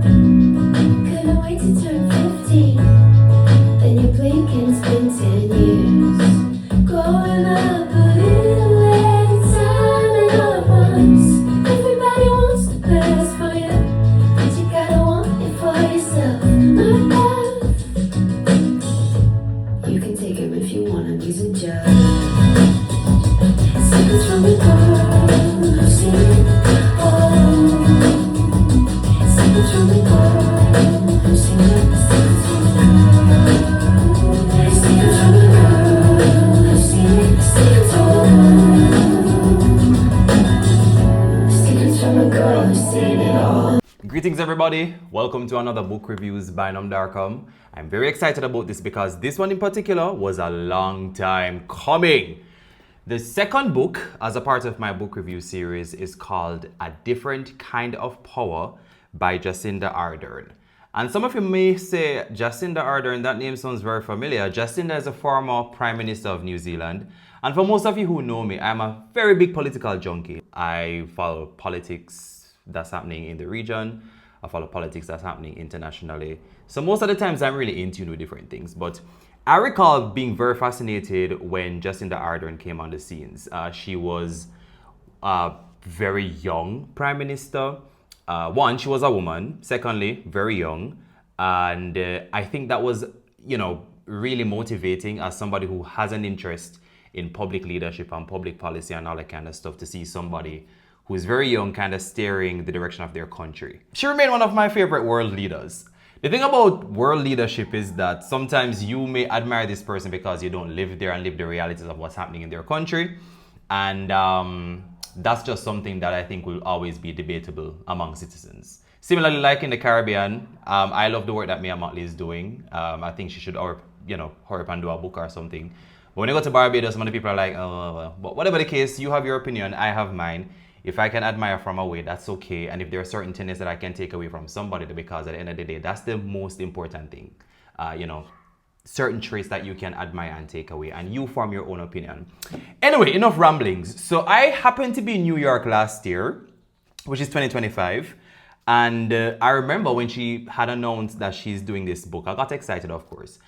Couldn't wait to turn 15. Then you blink and it's been 10 years. Growing up a little at a time and all at once. Everybody wants the best for you, but you gotta want it for yourself. My love, you can take him if you want him, he's a judge. Secrets from a girl who's seen it all. Secrets from a girl who's seen it. Secrets from a girl who's seen it. Secrets from a girl who's seen it all. Greetings everybody, welcome to another book reviews by Namdarkam. I'm very excited about this because this one in particular was a long time coming. The second book as a part of my book review series is called A Different Kind of Power by Jacinda Ardern. And some of you may say, Jacinda Ardern, that name sounds very familiar. Jacinda is a former Prime Minister of New Zealand. And for most of you who know me, I'm a very big political junkie. I follow politics that's happening in the region. I follow politics that's happening internationally. So most of the times I'm really in tune with different things. But I recall being very fascinated when Jacinda Ardern came on the scenes. She was a very young Prime Minister. One, she was a woman. Secondly, very young. And I think that was, really motivating as somebody who has an interest in public leadership and public policy and all that kind of stuff to see somebody who is very young kind of steering the direction of their country. She remained one of my favorite world leaders. The thing about world leadership is that sometimes you may admire this person because you don't live there and live the realities of what's happening in their country. And that's just something that I think will always be debatable among citizens. Similarly, like in the Caribbean, I love the work that Mia Mottley is doing. I think she should, hurry up and do a book or something. But when you go to Barbados, some of the people are like, oh, but whatever the case, you have your opinion, I have mine. If I can admire from away, that's okay. And if there are certain tenets that I can take away from somebody, because at the end of the day, that's the most important thing. Certain traits that you can admire and take away, and you form your own opinion. Anyway, enough ramblings. So I happened to be in New York last year, which is 2025. And I remember when she had announced that she's doing this book, I got excited, of course.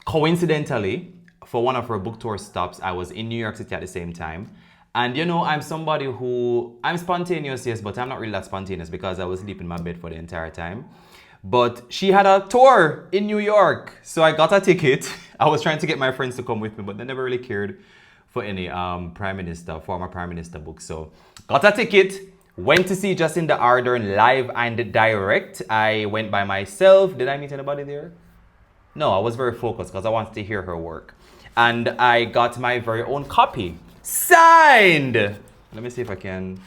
Coincidentally, for one of her book tour stops, I was in New York City at the same time. And I'm somebody who, I'm spontaneous, yes, but I'm not really that spontaneous because I was sleeping in my bed for the entire time. But she had a tour in New York. So I got a ticket. I was trying to get my friends to come with me, but they never really cared for any former Prime Minister books. So got a ticket, went to see Jacinda Ardern live and direct. I went by myself. Did I meet anybody there? No, I was very focused because I wanted to hear her work. And I got my very own copy. Signed. Let me see if I can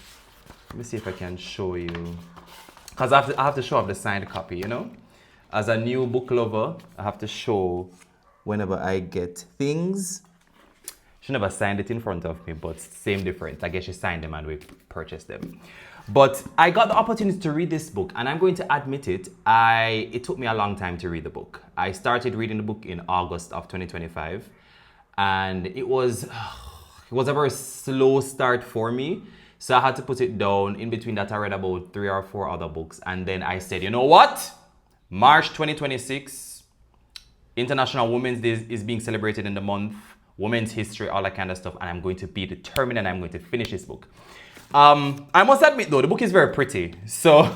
show you, because I have to show off the signed copy. As a new book lover, I have to show whenever I get things. She never signed it in front of me, but same difference. I guess she signed them and we purchased them. But I got the opportunity to read this book, and I'm going to admit it. It took me a long time to read the book. I started reading the book in August of 2025, and it was a very slow start for me. So I had to put it down. In between that, I read about 3 or 4 other books. And then I said, you know what? March 2026, International Women's Day is being celebrated in the month. Women's history, all that kind of stuff. And I'm going to be determined and I'm going to finish this book. I must admit though, the book is very pretty. So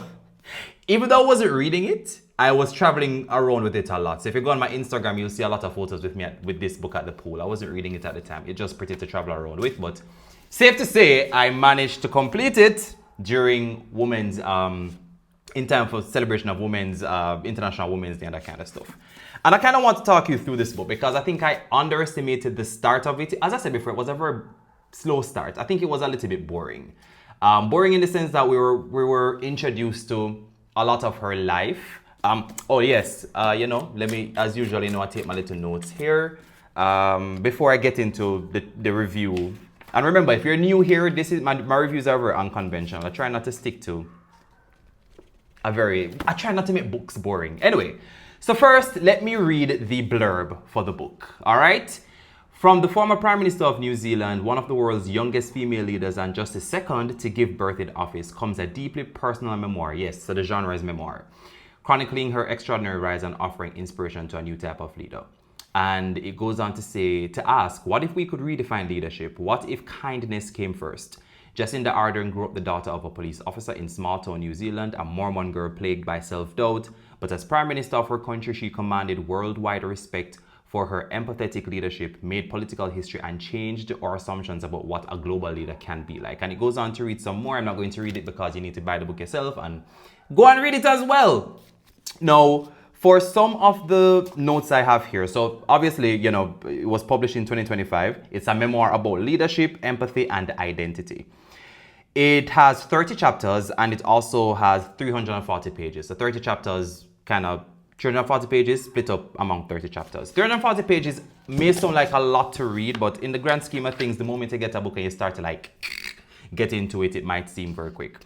even though I wasn't reading it, I was traveling around with it a lot. So if you go on my Instagram, you'll see a lot of photos with me with this book at the pool. I wasn't reading it at the time. It's just pretty to travel around with. But safe to say, I managed to complete it during women's, in time for celebration of women's, International Women's Day and that kind of stuff. And I kind of want to talk you through this book because I think I underestimated the start of it. As I said before, it was a very slow start. I think it was a little bit boring. Boring in the sense that we were introduced to a lot of her life. Oh yes, let me, as usual, I take my little notes here before I get into the review. And remember, if you're new here, this is my reviews are very unconventional. I try not to stick to I try not to make books boring. Anyway, so first, let me read the blurb for the book, all right? From the former Prime Minister of New Zealand, one of the world's youngest female leaders and just the second to give birth in office, comes a deeply personal memoir. Yes, so the genre is memoir, chronicling her extraordinary rise and offering inspiration to a new type of leader. And it goes on to ask, what if we could redefine leadership? What if kindness came first? Jacinda Ardern grew up the daughter of a police officer in small town New Zealand, a Mormon girl plagued by self-doubt. But as Prime Minister of her country, she commanded worldwide respect for her empathetic leadership, made political history, and changed our assumptions about what a global leader can be like. And it goes on to read some more. I'm not going to read it because you need to buy the book yourself and go and read it as well. Now, for some of the notes I have here, so obviously, you know, it was published in 2025. It's a memoir about leadership, empathy, and identity. It has 30 chapters and it also has 340 pages. So 30 chapters, kind of 340 pages split up among 30 chapters. 340 pages may sound like a lot to read, but in the grand scheme of things, the moment you get a book and you start to like get into it, it might seem very quick.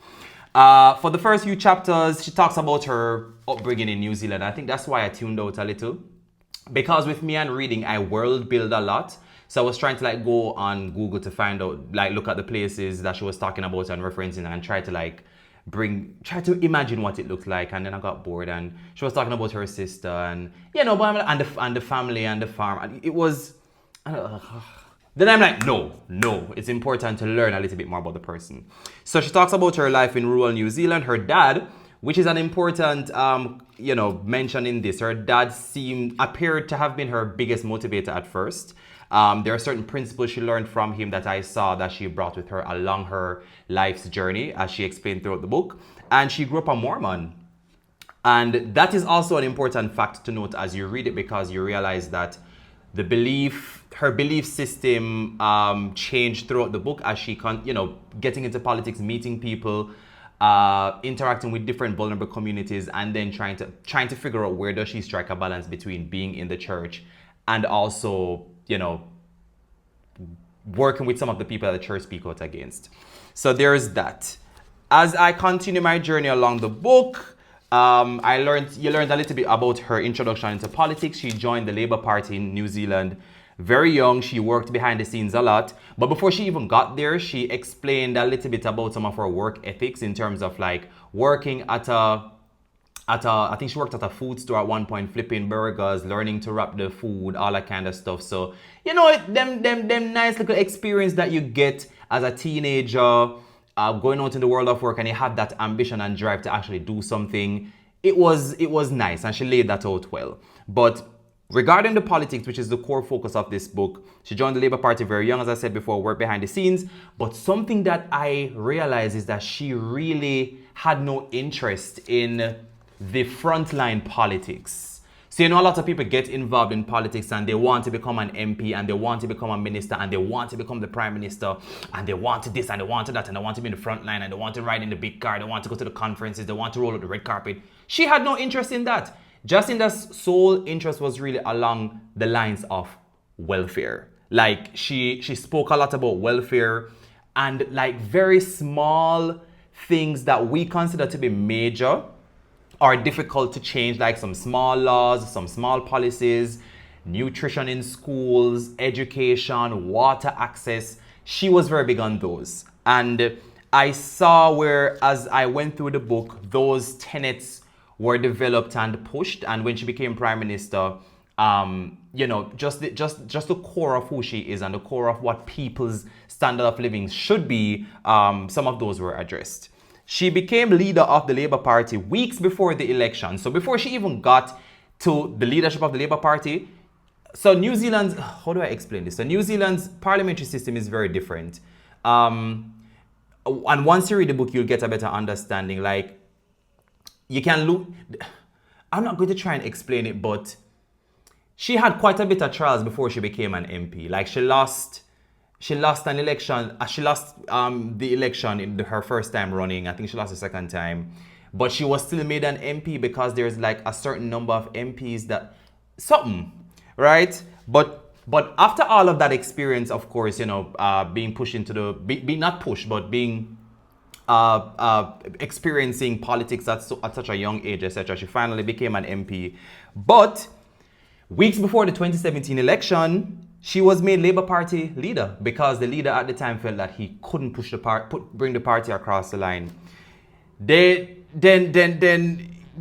For the first few chapters, she talks about her upbringing in New Zealand. I think that's why I tuned out a little, because with me and reading, I world build a lot. So I was trying to like go on Google to find out, like look at the places that she was talking about and referencing and try to imagine what it looked like. And then I got bored and she was talking about her sister and, you know, and the family and the farm. And it was, then I'm like, no, it's important to learn a little bit more about the person. So she talks about her life in rural New Zealand. Her dad, which is an important, mention in this. Her dad appeared to have been her biggest motivator at first. There are certain principles she learned from him that I saw that she brought with her along her life's journey, as she explained throughout the book. And she grew up a Mormon. And that is also an important fact to note as you read it, because you realize that her belief system changed throughout the book as she, getting into politics, meeting people, interacting with different vulnerable communities, and then trying to figure out where does she strike a balance between being in the church and also, working with some of the people that the church speak out against. So there's that. As I continue my journey along the book, you learned a little bit about her introduction into politics. She joined the Labour Party in New Zealand very young. She worked behind the scenes a lot. But before she even got there, she explained a little bit about some of her work ethics in terms of like working I think she worked at a food store at one point, flipping burgers, learning to wrap the food, all that kind of stuff. So, them nice little experience that you get as a teenager, going out in the world of work, and you have that ambition and drive to actually do something. It was nice, and she laid that out well. But regarding the politics, which is the core focus of this book, she joined the Labour Party very young, as I said before, worked behind the scenes. But something that I realized is that she really had no interest in the frontline politics. So, a lot of people get involved in politics and they want to become an MP and they want to become a minister and they want to become the prime minister and they want to this and they want to that and they want to be in the front line and they want to ride in the big car, they want to go to the conferences, they want to roll out the red carpet. She had no interest in that. Jacinda's sole interest was really along the lines of welfare. Like she spoke a lot about welfare and like very small things that we consider to be major are difficult to change, like some small laws, some small policies, nutrition in schools, education, water access. She was very big on those. And I saw where, as I went through the book, those tenets were developed and pushed. And when she became prime minister, just the core of who she is and the core of what people's standard of living should be, some of those were addressed. She became leader of the Labour Party weeks before the election. So before she even got to the leadership of the Labour Party, so New Zealand's, how do I explain this? So New Zealand's parliamentary system is very different. And once you read the book, you'll get a better understanding. Like, you can look, I'm not going to try and explain it, but she had quite a bit of trials before she became an MP. Like, she lost an election. She lost the election in her first time running. I think she lost the second time. But she was still made an MP because there's like a certain number of MPs that... right? But after all of that experience, of course, being pushed into the... being not pushed, but being... experiencing politics at such a young age, etc. She finally became an MP. But weeks before the 2017 election, she was made Labour Party leader because the leader at the time felt that he couldn't bring the party across the line. Then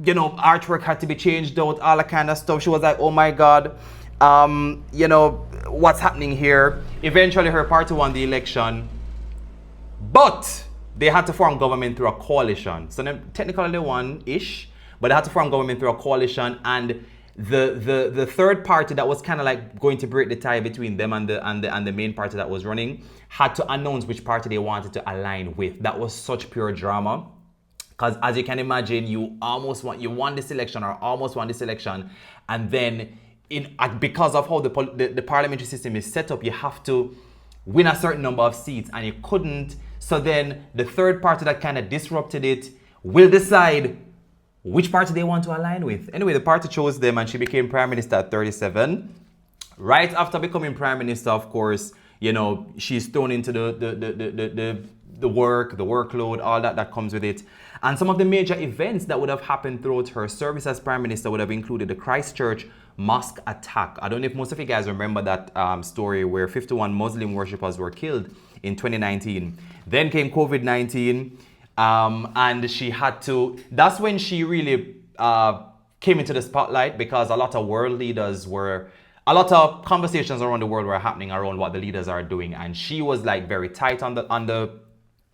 artwork had to be changed out, all that kind of stuff. She was like, oh my God, what's happening here? Eventually her party won the election, but they had to form government through a coalition. So then technically they won-ish, but they had to form government through a coalition, and the third party that was kind of like going to break the tie between them and the main party that was running had to announce which party they wanted to align with. That was such pure drama. Because as you can imagine, you won this election or almost won this election, and then because of how the parliamentary system is set up, you have to win a certain number of seats, and you couldn't. So then the third party that kind of disrupted it will decide which party they want to align with. Anyway, the party chose them, and she became prime minister at 37. Right after becoming prime minister, of course, she's thrown into the workload, all that comes with it. And some of the major events that would have happened throughout her service as prime minister would have included the Christchurch mosque attack. I don't know if most of you guys remember that story where 51 Muslim worshippers were killed in 2019. Then came COVID-19, and she had to, that's when she really came into the spotlight, because a lot of conversations around the world were happening around what the leaders are doing, and she was like very tight on the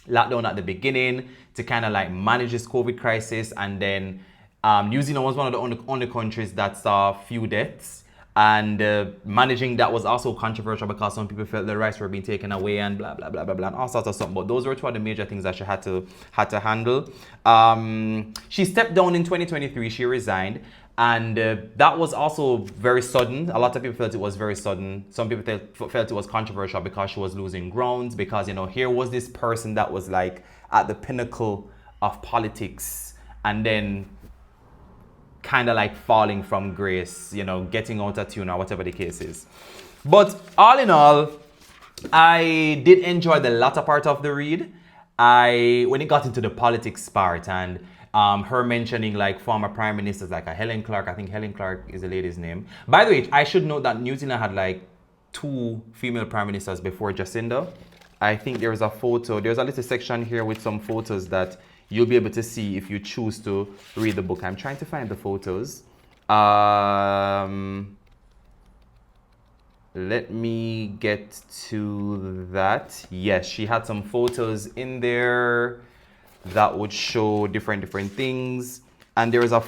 lockdown at the beginning to kind of like manage this COVID crisis. And then New Zealand was one of the only countries that saw few deaths, and managing that was also controversial because some people felt the rights were being taken away and blah blah blah blah blah and all sorts of stuff. But those were two of the major things that she had to handle. She stepped down in 2023. She resigned. And that was also very sudden. A lot of people felt it was very sudden. Some people felt it was controversial because she was losing grounds, because, here was this person that was like at the pinnacle of politics, and then kind of like falling from grace, getting out of tune or whatever the case is. But all in all, I did enjoy the latter part of the read. When it got into the politics part, and her mentioning like former prime ministers like a Helen Clark. I think Helen Clark is the lady's name. By the way, I should note that New Zealand had like 2 female prime ministers before Jacinda. I think there's a photo. There's a little section here with some photos that you'll be able to see if you choose to read the book. I'm trying to find the photos. Let me get to that. Yes, she had some photos in there that would show different things. And there is a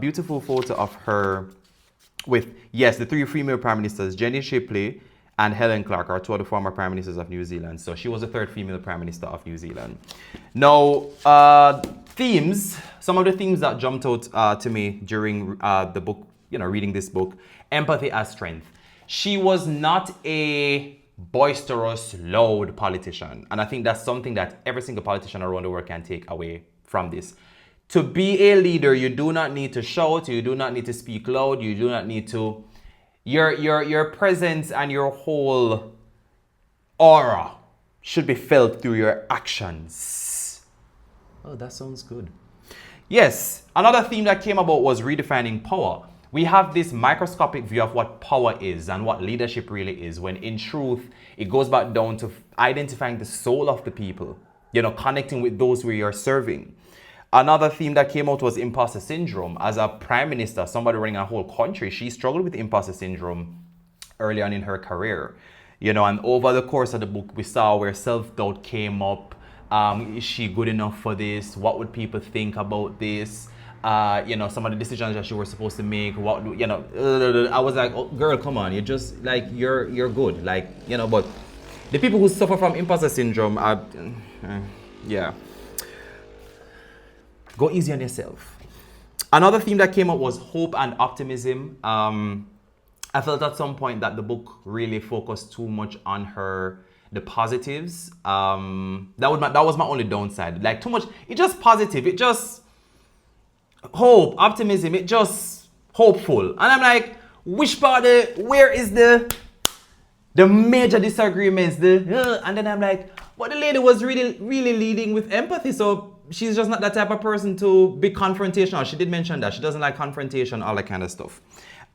beautiful photo of her with, yes, the 3 female prime ministers, Jenny Shipley and Helen Clark, are 2 of the former prime ministers of New Zealand. So she was the 3rd female prime minister of New Zealand. Now, themes, some of the themes that jumped out to me during the book, reading this book: empathy as strength. She was not a boisterous, loud politician. And I think that's something that every single politician around the world can take away from this. To be a leader, you do not need to shout, you do not need to speak loud, you do not need to... Your presence and your whole aura should be felt through your actions. Oh, that sounds good. Yes, another theme that came about was redefining power. We have this microscopic view of what power is and what leadership really is, when in truth, it goes back down to identifying the soul of the people, connecting with those who you're serving. Another theme that came out was imposter syndrome. As a prime minister, somebody running a whole country, she struggled with imposter syndrome early on in her career. And over the course of the book, we saw where self-doubt came up. Is she good enough for this? What would people think about this? Some of the decisions that you were supposed to make, I was like, oh, girl, come on, you're good. But the people who suffer from imposter syndrome are, go easy on yourself. Another theme that came up was hope and optimism. I felt at some point that the book really focused too much on the positives. That was my only downside. Like too much, it just positive, it just hope, optimism, it just hopeful. And I'm like, where is the major disagreements? And then I'm like, but the lady was really, really leading with empathy. So she's just not that type of person to be confrontational. She did mention that she doesn't like confrontation, all that kind of stuff.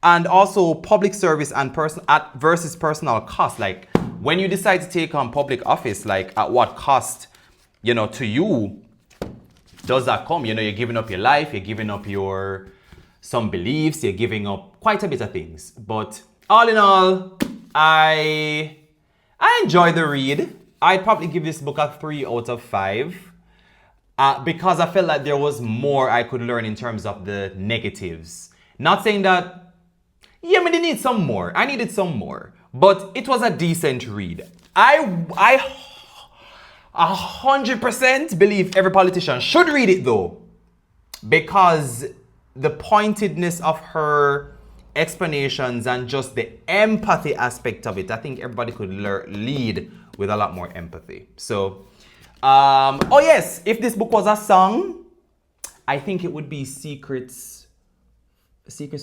And also public service and versus personal cost. Like when you decide to take on public office, like at what cost, to you does that come? You're giving up your life, you're giving up some beliefs, you're giving up quite a bit of things. But all in all, I enjoy the read. I'd probably give this book a 3 out of 5 because I felt like there was more I could learn in terms of the negatives. Not saying that, I need some more. I needed some more. But it was a decent read. I 100% believe every politician should read it though, because the pointedness of her explanations and just the empathy aspect of it, I think everybody could lead with a lot more empathy. So, oh yes, if this book was a song, I think it would be Secrets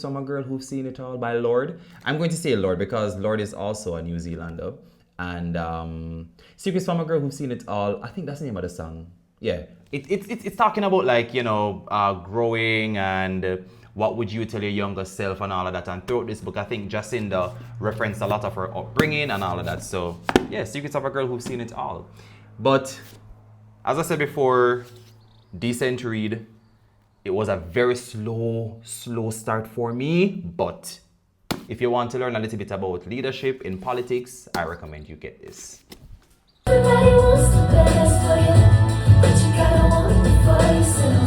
from a Girl Who's Seen It All by Lorde. I'm going to say Lorde because Lorde is also a New Zealander. And Secrets from a Girl Who's Seen It All, I think that's the name of the song. Yeah, it's talking about like, growing and what would you tell your younger self and all of that. And throughout this book, I think Jacinda referenced a lot of her upbringing and all of that. So yeah, Secrets of a Girl Who's Seen It All. But as I said before, decent read. It was a very slow start for me. But if you want to learn a little bit about leadership in politics, I recommend you get this. Everybody wants the best for you, but you gotta want it for yourself.